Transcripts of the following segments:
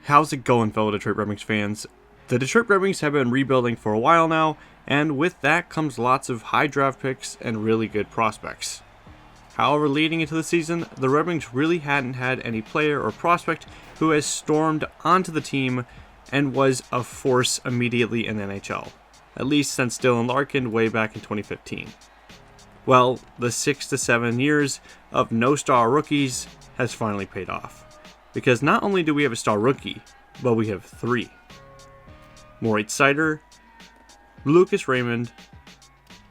How's it going, fellow Detroit Red Wings fans? The Detroit Red Wings have been rebuilding for a while now, and with that comes lots of high draft picks and really good prospects. However, leading into the season, the Red Wings really hadn't had any player or prospect who has stormed onto the team and was a force immediately in the NHL, at least since Dylan Larkin way back in 2015. Well, the 6 to 7 years of no star rookies has finally paid off. Because not only do we have a star rookie, but we have three. Moritz Seider, Lucas Raymond,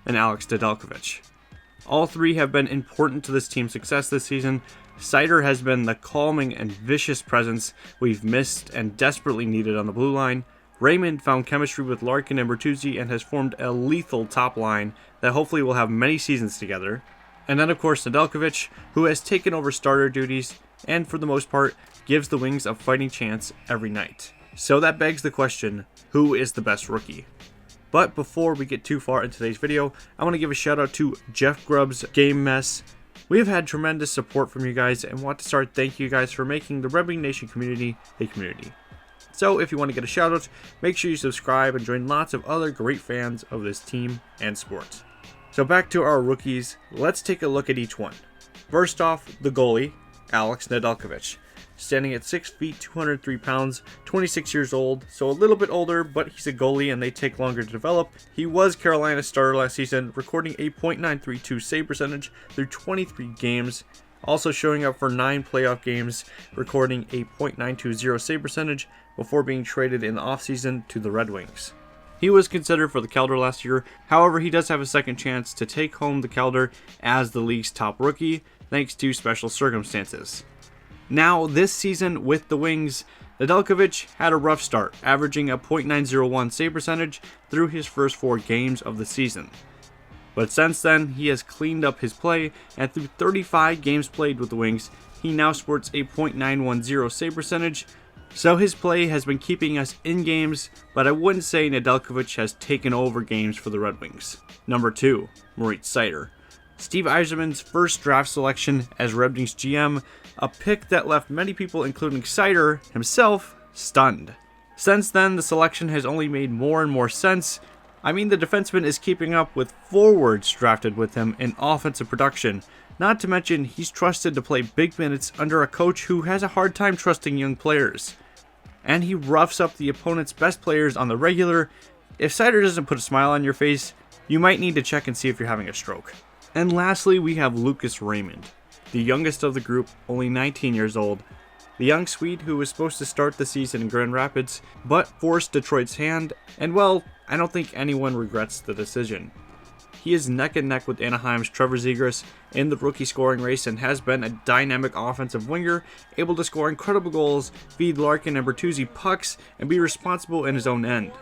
and Alex Nedeljkovic. All three have been important to this team's success this season. Seider has been the calming and vicious presence we've missed and desperately needed on the blue line. Raymond found chemistry with Larkin and Bertuzzi and has formed a lethal top line that hopefully will have many seasons together. And then of course Nedeljkovic, who has taken over starter duties and for the most part gives the Wings a fighting chance every night. So that begs the question, who is the best rookie? But before we get too far in today's video, I want to give a shout out to Jeff Grubb's Game Mess. We have had tremendous support from you guys and want to start thanking you guys for making the Red Wing Nation community a community. So if you want to get a shout out, make sure you subscribe and join lots of other great fans of this team and sport. So back to our rookies, let's take a look at each one. First off, the goalie, Alex Nedeljkovic. Standing at 6 feet, 203 pounds, 26 years old, so a little bit older, but he's a goalie and they take longer to develop. He was Carolina's starter last season, recording a .932 save percentage through 23 games, also showing up for 9 playoff games, recording a .920 save percentage before being traded in the offseason to the Red Wings. He was considered for the Calder last year, however he does have a second chance to take home the Calder as the league's top rookie, thanks to special circumstances. Now, this season with the Wings, Nedeljkovic had a rough start, averaging a .901 save percentage through his first 4 games of the season. But since then, he has cleaned up his play, and through 35 games played with the Wings, he now sports a .910 save percentage, so his play has been keeping us in games, but I wouldn't say Nedeljkovic has taken over games for the Red Wings. Number 2, Moritz Seider. Steve Yzerman's first draft selection as Red Wings GM, a pick that left many people, including Seider himself, stunned. Since then, the selection has only made more and more sense. I mean, the defenseman is keeping up with forwards drafted with him in offensive production, not to mention he's trusted to play big minutes under a coach who has a hard time trusting young players. And he roughs up the opponent's best players on the regular. If Seider doesn't put a smile on your face, you might need to check and see if you're having a stroke. And lastly, we have Lucas Raymond, the youngest of the group, only 19 years old. The young Swede who was supposed to start the season in Grand Rapids, but forced Detroit's hand, and well, I don't think anyone regrets the decision. He is neck and neck with Anaheim's Trevor Zegras in the rookie scoring race and has been a dynamic offensive winger, able to score incredible goals, feed Larkin and Bertuzzi pucks, and be responsible in his own end.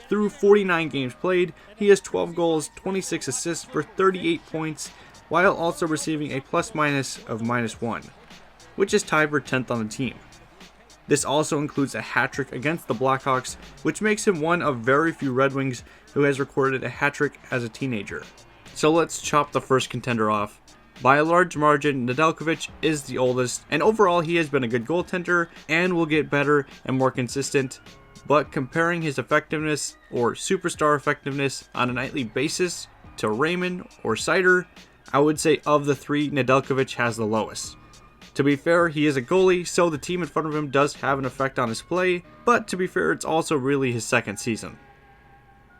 Through 49 games played, he has 12 goals, 26 assists for 38 points, while also receiving a plus-minus of -1, which is tied for 10th on the team. This also includes a hat-trick against the Blackhawks, which makes him one of very few Red Wings who has recorded a hat-trick as a teenager. So let's chop the first contender off. By a large margin, Nedeljkovic is the oldest, and overall he has been a good goaltender and will get better and more consistent. But comparing his effectiveness, or superstar effectiveness, on a nightly basis to Raymond or Seider, I would say of the three, Nedeljkovic has the lowest. To be fair, he is a goalie, so the team in front of him does have an effect on his play, but to be fair, it's also really his second season.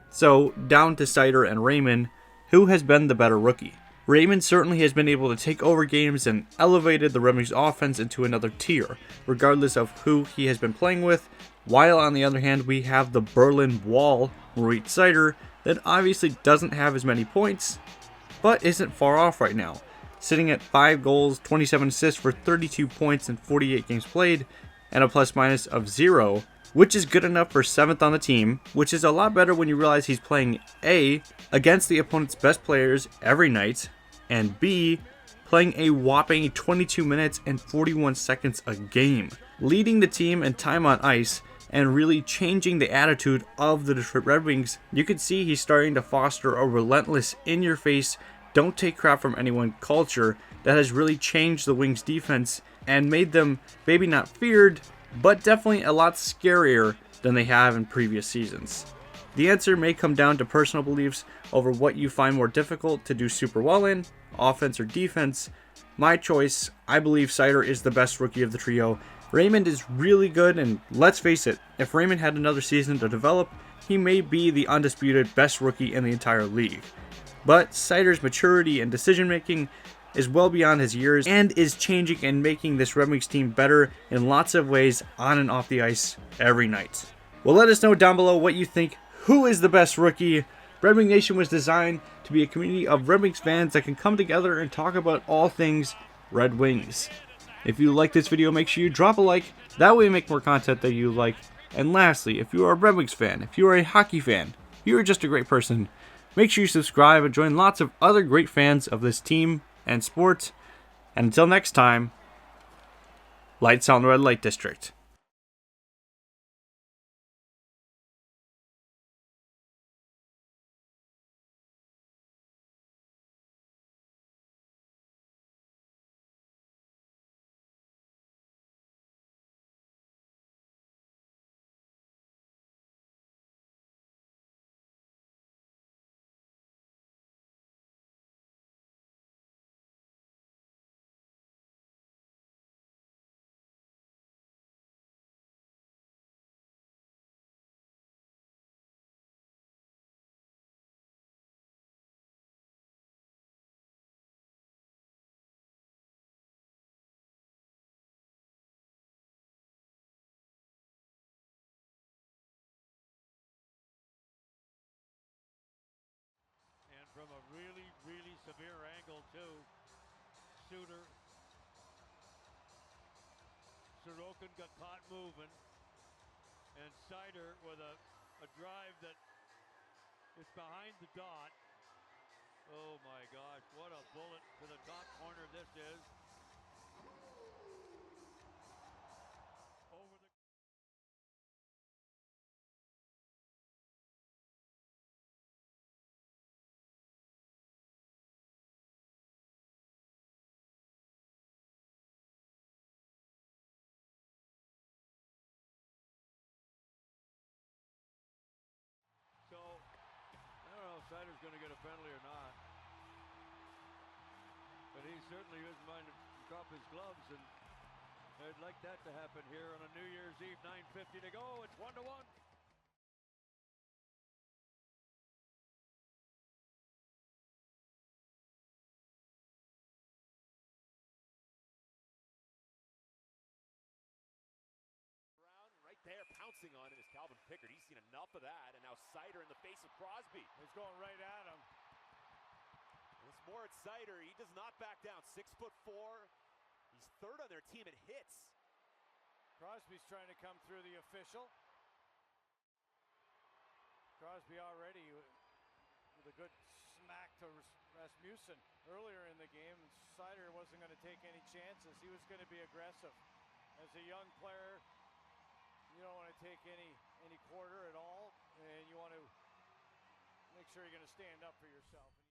So, down to Seider and Raymond, who has been the better rookie? Raymond certainly has been able to take over games and elevated the Red Wings offense into another tier, regardless of who he has been playing with, while on the other hand we have the Berlin Wall, Moritz Seider, that obviously doesn't have as many points, but isn't far off right now, sitting at 5 goals, 27 assists for 32 points in 48 games played, and a plus-minus of 0, which is good enough for 7th on the team, which is a lot better when you realize he's playing A, against the opponent's best players every night, and B, playing a whopping 22 minutes and 41 seconds a game, leading the team in time on ice and really changing the attitude of the Detroit Red Wings. You can see he's starting to foster a relentless, in-your-face, don't take crap from anyone culture that has really changed the Wings defense and made them maybe not feared, but definitely a lot scarier than they have in previous seasons. The answer may come down to personal beliefs over what you find more difficult to do super well in, offense or defense. My choice, I believe Seider is the best rookie of the trio. Raymond is really good, and let's face it, if Raymond had another season to develop, he may be the undisputed best rookie in the entire league. But Seider's maturity and decision making is well beyond his years and is changing and making this Red Wings team better in lots of ways on and off the ice every night. Well, let us know down below what you think. Who is the best rookie? Red Wing Nation was designed to be a community of Red Wings fans that can come together and talk about all things Red Wings. If you like this video, make sure you drop a like. That way we make more content that you like. And lastly, if you are a Red Wings fan, if you are a hockey fan, you are just a great person, make sure you subscribe and join lots of other great fans of this team and sport. And until next time, lights on the Red Light District. From a really, really severe angle too. Sorokin got caught moving, and Seider with a drive that is behind the dot. Oh my gosh, what a bullet to the top corner this is. Over the So, I don't know if Seider's going to get a penalty or not. But he certainly isn't mind to drop his gloves, and I'd like that to happen here on a New Year's Eve, 9:50 to go. It's 1-1. Right there, pouncing on it is Calvin Pickard. He's seen enough of that, and now Seider in the face of Crosby. He's going right at him. Once more at Seider. He does not back down. 6'4". He's third on their team in hits. Crosby's trying to come through the official. Crosby already with a good smack to Rasmussen earlier in the game. Seider wasn't going to take any chances. He was going to be aggressive. As a young player, you don't want to take any quarter at all, and you want to make sure you're going to stand up for yourself.